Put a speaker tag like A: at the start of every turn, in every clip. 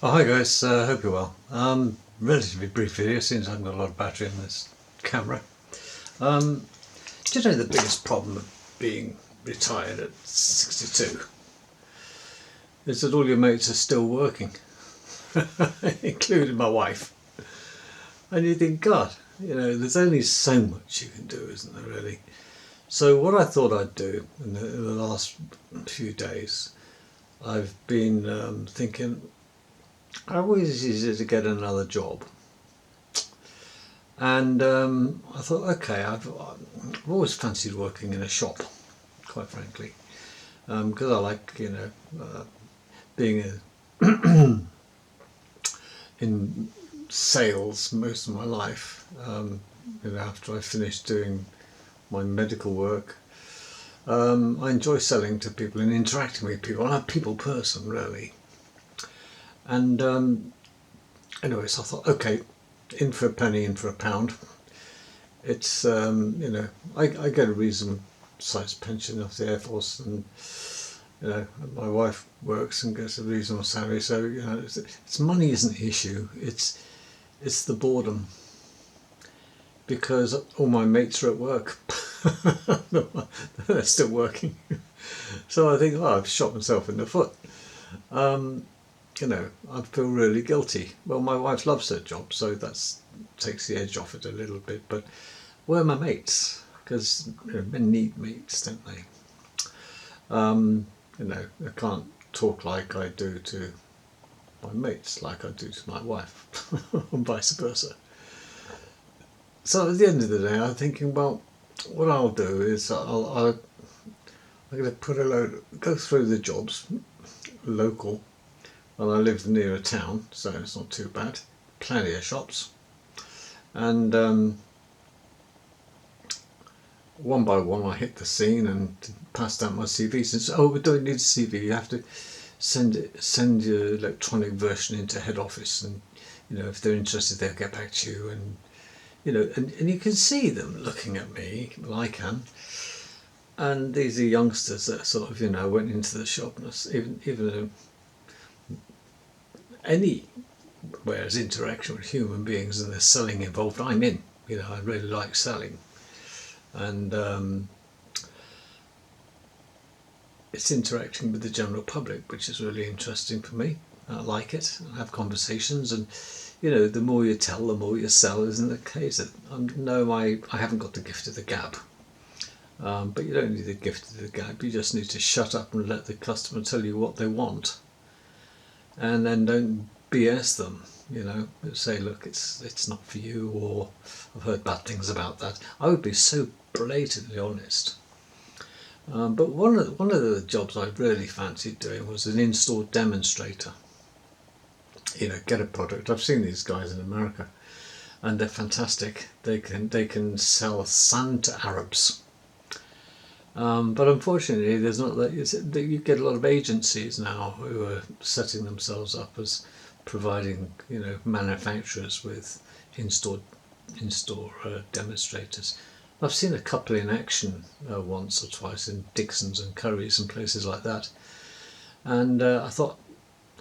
A: Oh, hi guys, hope you're well. Relatively brief video since I haven't got a lot of battery in this camera. Um, do you know the biggest problem of being retired at 62 is that all your mates are still working, including my wife. And you think, God, there's only so much you can do, isn't there, really? So what I thought I'd do in the last few days, I've been thinking, how easy is it to get another job? And I thought, okay, I've always fancied working in a shop, quite frankly, because I like, being in sales most of my life. After I finished doing my medical work, I enjoy selling to people and interacting with people. I'm a people person, really. And anyway, so I thought, okay, in for a penny, in for a pound. It's I get a reasonable sized pension off the Air Force, and my wife works and gets a reasonable salary. So it's money isn't the issue. It's the boredom, because all my mates are at work. They're still working. So I think, oh, I've shot myself in the foot. I feel really guilty. Well, my wife loves her job, so that takes the edge off it a little bit. But where are my mates? Because men need mates, don't they? I can't talk like I do to my mates like I do to my wife, and vice versa. So at the end of the day, I'm thinking, well, what I'll do is I'm going to go through the jobs local. Well, I live near a town, so it's not too bad. Plenty of shops. And one by one I hit the scene and passed out my CV. Since, we don't need a CV, you have to send your electronic version into head office, and if they're interested they'll get back to you. And and you can see them looking at me, well, I can. And these are youngsters that sort of went into the shop, and even any where there's interaction with human beings and there's selling involved, I'm in. I really like selling, and it's interacting with the general public, which is really interesting for me. I like it. I have conversations, and the more you tell, the more you sell, isn't the case? I haven't got the gift of the gab, but you don't need the gift of the gab. You just need to shut up and let the customer tell you what they want, and then don't BS them. Say, look, it's not for you, or I've heard bad things about that. I would be so blatantly honest. But one of the jobs I really fancied doing was an in-store demonstrator. Get a product. I've seen these guys in America, and they're fantastic. They can sell sand to Arabs. But unfortunately, there's not that. You get a lot of agencies now who are setting themselves up as providing, manufacturers with in-store demonstrators. I've seen a couple in action once or twice in Dixon's and Curry's and places like that, and I thought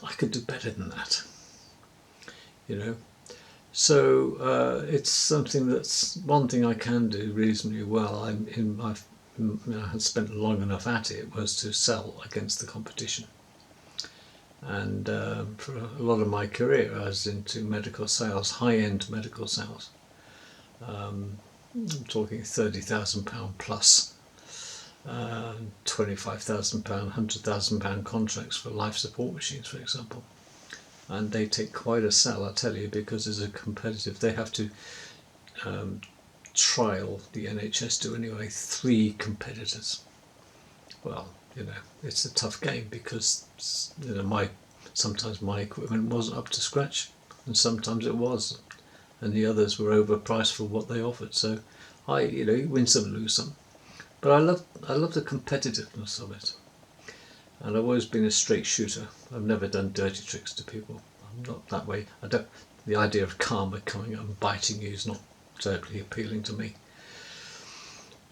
A: I could do better than that. So it's something that's one thing I can do reasonably well. I had spent long enough at it, was to sell against the competition. And for a lot of my career I was into medical sales, high-end medical sales. I'm talking £30,000 plus, £25,000, £100,000 contracts for life support machines, for example. And they take quite a sell, I tell you, because there's a competitive, they have to trial, the NHS do anyway, 3 competitors. Well, it's a tough game, because sometimes my equipment wasn't up to scratch, and sometimes it was, and the others were overpriced for what they offered. So you win some, lose some. But I love the competitiveness of it, and I've always been a straight shooter. I've never done dirty tricks to people. I'm not that way. The idea of karma coming up and biting you is not terribly appealing to me.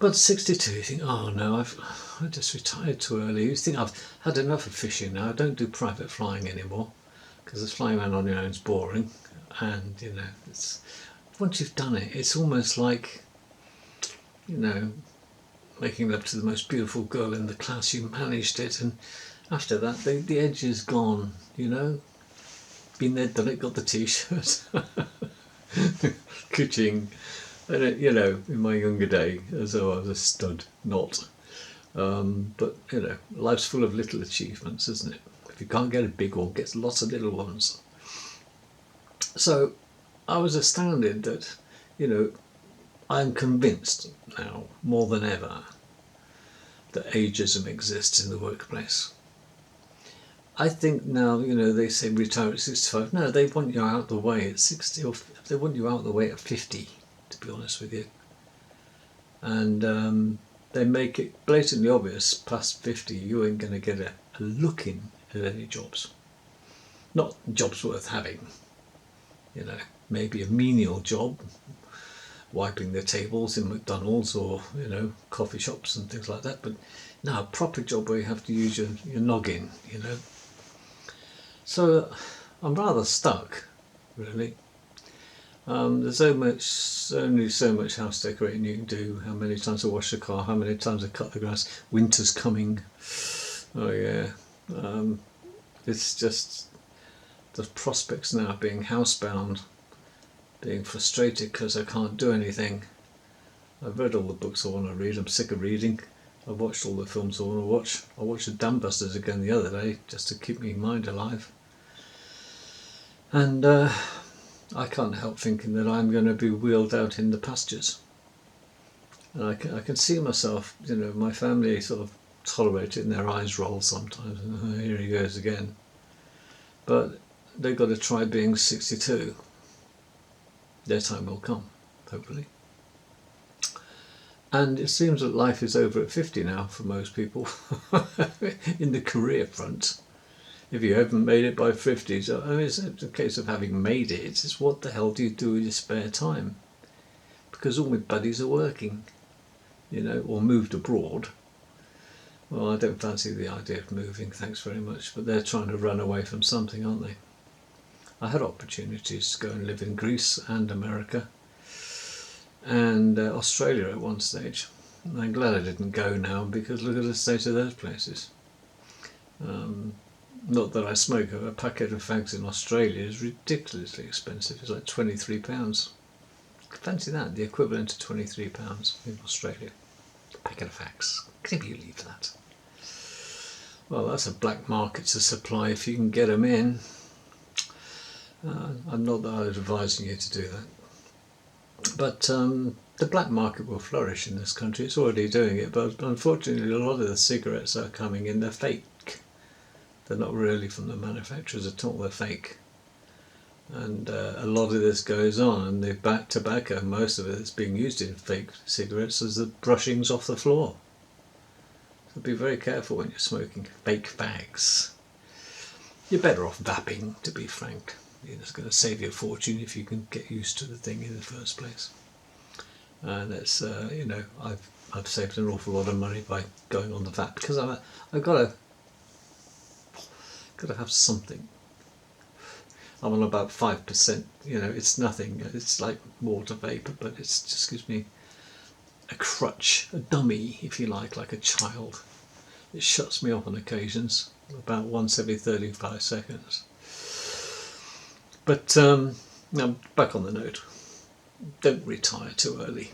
A: But 62, you think, oh no, I just retired too early. You think, I've had enough of fishing now. I don't do private flying anymore, because flying around on your own is boring, and it's once you've done it, it's almost like making love to the most beautiful girl in the class. You managed it, and after that, the edge is gone. Been there, done it, got the t-shirt. Ka-ching. And in my younger day, as though I was a stud, not. But life's full of little achievements, isn't it? If you can't get a big one, get lots of little ones. So I was astounded that, I'm convinced now more than ever that ageism exists in the workplace. I think now, they say retire at 65. No, they want you out the way at 60, or they want you out the way at 50, to be honest with you. And they make it blatantly obvious, past 50, you ain't going to get a look in at any jobs. Not jobs worth having. Maybe a menial job, wiping the tables in McDonald's or, coffee shops and things like that. But no, a proper job where you have to use your noggin, So I'm rather stuck, really. There's only so much house decorating you can do. How many times I wash the car, how many times I cut the grass. Winter's coming. Oh yeah. It's just the prospects now of being housebound, being frustrated because I can't do anything. I've read all the books I want to read. I'm sick of reading. I've watched all the films I want to watch. I watched the Dam Busters again the other day just to keep my mind alive. And I can't help thinking that I'm going to be wheeled out in the pastures. And I can see myself, my family sort of tolerate it and their eyes roll sometimes. And here he goes again. But they've got to try being 62. Their time will come, hopefully. And it seems that life is over at 50 now for most people in the career front. If you haven't made it by 50, so it's a case of having made it. It's just what the hell do you do with your spare time? Because all my buddies are working, or moved abroad. Well, I don't fancy the idea of moving, thanks very much, but they're trying to run away from something, aren't they? I had opportunities to go and live in Greece and America and Australia at one stage. And I'm glad I didn't go now, because look at the state of those places. Not that I smoke. A packet of fags in Australia is ridiculously expensive. It's like £23. Fancy that, the equivalent to £23 in Australia. A packet of fags. Can you believe that? Well, that's a black market to supply if you can get them in. I'm not that I was advising you to do that. But the black market will flourish in this country. It's already doing it, but unfortunately a lot of the cigarettes that are coming in, they're fake. They're not really from the manufacturers at all, they're fake. And a lot of this goes on, and the tobacco, most of it that's being used in fake cigarettes, is the brushings off the floor. So be very careful when you're smoking fake fags. You're better off vaping, to be frank. It's going to save you a fortune if you can get used to the thing in the first place. And it's, I've saved an awful lot of money by going on the vap, because I've got to have something. I'm on about 5%. It's nothing. It's like water vapour, but it just gives me a crutch, a dummy, if you like a child. It shuts me off on occasions, about once every 35 seconds. But now back on the note. Don't retire too early.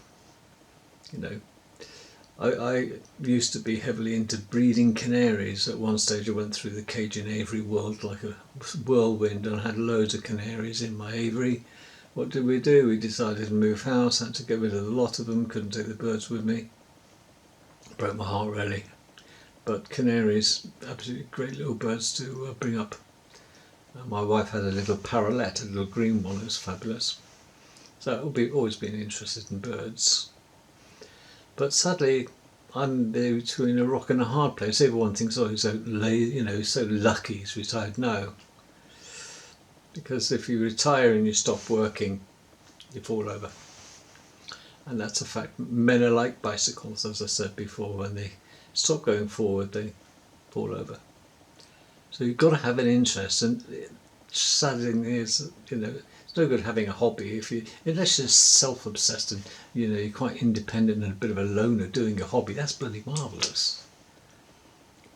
A: I used to be heavily into breeding canaries. At one stage I went through the cage and aviary world like a whirlwind and had loads of canaries in my aviary. What did we do? We decided to move house, had to get rid of a lot of them, couldn't take the birds with me. Broke my heart really. But canaries, absolutely great little birds to bring up. My wife had a little parrotlet, a little green one, it was fabulous. So I've always been interested in birds. But sadly, I'm between a rock and a hard place. Everyone thinks, oh, he's so so lucky he's retired. No. Because if you retire and you stop working, you fall over. And that's a fact. Men are like bicycles, as I said before. When they stop going forward, they fall over. So you've got to have an interest. And sad thing is, it's no good having a hobby unless you're self-obsessed and you're quite independent and a bit of a loner doing a hobby. That's bloody marvellous.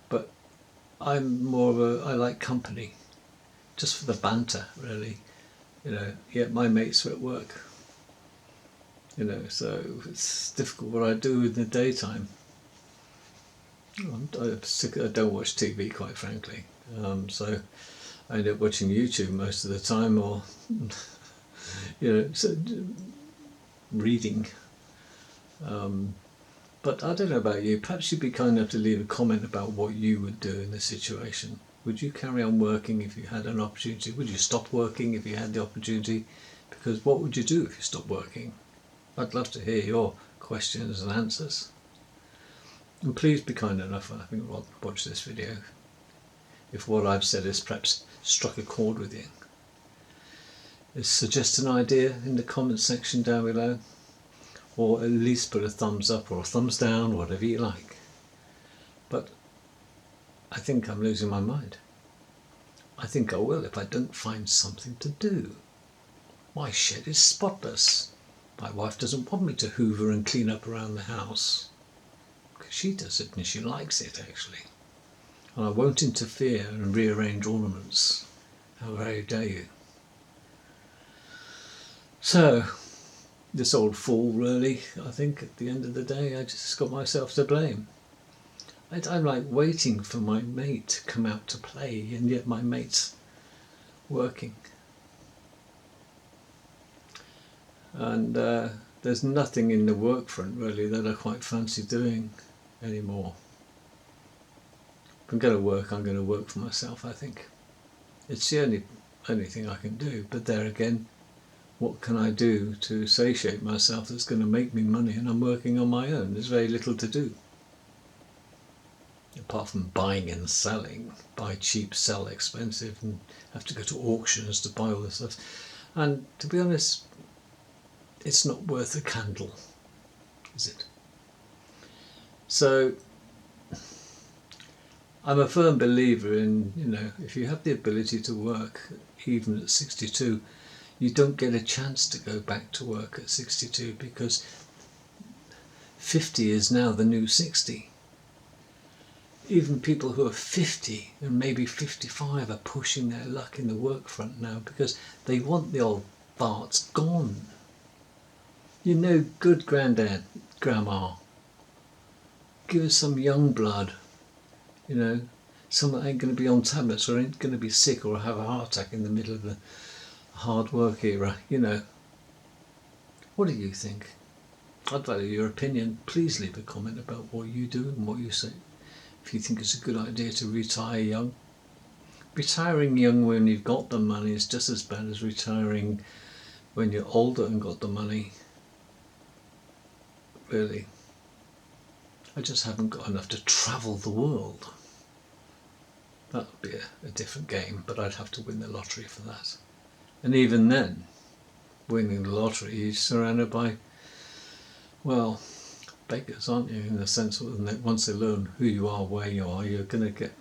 A: But I like company, just for the banter, really. My mates are at work. So it's difficult what I do in the daytime. I don't watch TV, quite frankly. So I end up watching YouTube most of the time, or reading. But I don't know about you. Perhaps you'd be kind enough to leave a comment about what you would do in this situation. Would you carry on working if you had an opportunity? Would you stop working if you had the opportunity? Because what would you do if you stopped working? I'd love to hear your questions and answers. And please be kind enough, I think, watch this video if what I've said has perhaps struck a chord with you. Suggest an idea in the comment section down below, or at least put a thumbs up or a thumbs down, whatever you like. But I think I'm losing my mind. I think I will if I don't find something to do. My shed is spotless. My wife doesn't want me to hoover and clean up around the house, because she does it and she likes it, actually. And I won't interfere and rearrange ornaments. How very dare you. So, this old fool, really, I think at the end of the day I just got myself to blame. I'm like waiting for my mate to come out to play, and yet my mate's working. And there's nothing in the work front really that I quite fancy doing anymore. If I'm going to work, I'm going to work for myself, I think. It's the only thing I can do. But there again, what can I do to satiate myself that's going to make me money, and I'm working on my own? There's very little to do. Apart from buying and selling. Buy cheap, sell expensive, and have to go to auctions to buy all this stuff. And to be honest, it's not worth a candle, is it? So I'm a firm believer in, if you have the ability to work even at 62, you don't get a chance to go back to work at 62, because 50 is now the new 60. Even people who are 50 and maybe 55 are pushing their luck in the work front now, because they want the old farts gone. Good granddad, grandma. Give us some young blood. Someone ain't going to be on tablets or ain't going to be sick or have a heart attack in the middle of the hard work era. What do you think? I'd value your opinion. Please leave a comment about what you do and what you say. If you think it's a good idea to retire young. Retiring young when you've got the money is just as bad as retiring when you're older and got the money. Really. I just haven't got enough to travel the world. That would be a different game, but I'd have to win the lottery for that. And even then, winning the lottery, you're surrounded by, beggars, aren't you? In the sense that once they learn who you are, where you are, you're going to get,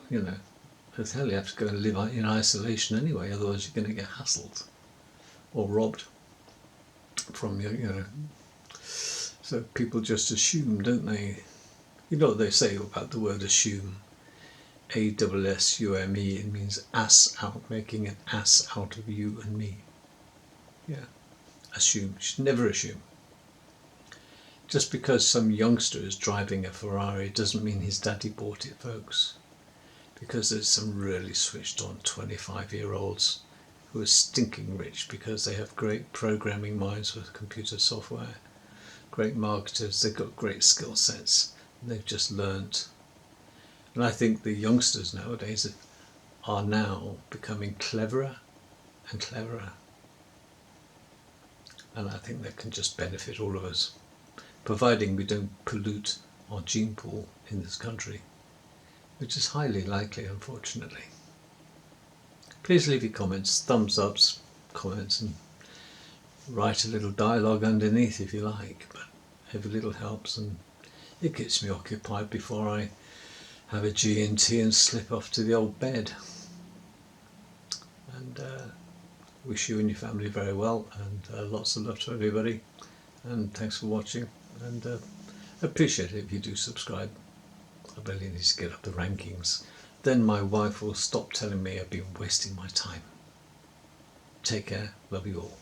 A: as hell you have to go and live in isolation anyway, otherwise you're going to get hassled or robbed from your, So people just assume, don't they? You know what they say about the word assume? A-S-S-U-M-E, it means ass out, making an ass out of you and me. Yeah, assume. You should never assume. Just because some youngster is driving a Ferrari doesn't mean his daddy bought it, folks. Because there's some really switched on 25-year-olds who are stinking rich because they have great programming minds with computer software, great marketers, they've got great skill sets, and they've just learnt. And I think the youngsters nowadays are now becoming cleverer and cleverer. And I think that can just benefit all of us, providing we don't pollute our gene pool in this country, which is highly likely, unfortunately. Please leave your comments, thumbs ups, comments, and write a little dialogue underneath if you like, but every little helps, and it gets me occupied before I have a G&T and slip off to the old bed. And and wish you and your family very well, and lots of love to everybody, and thanks for watching, and appreciate it if you do subscribe. I really need to get up the rankings, then my wife will stop telling me I've been wasting my time. Take care, love you all.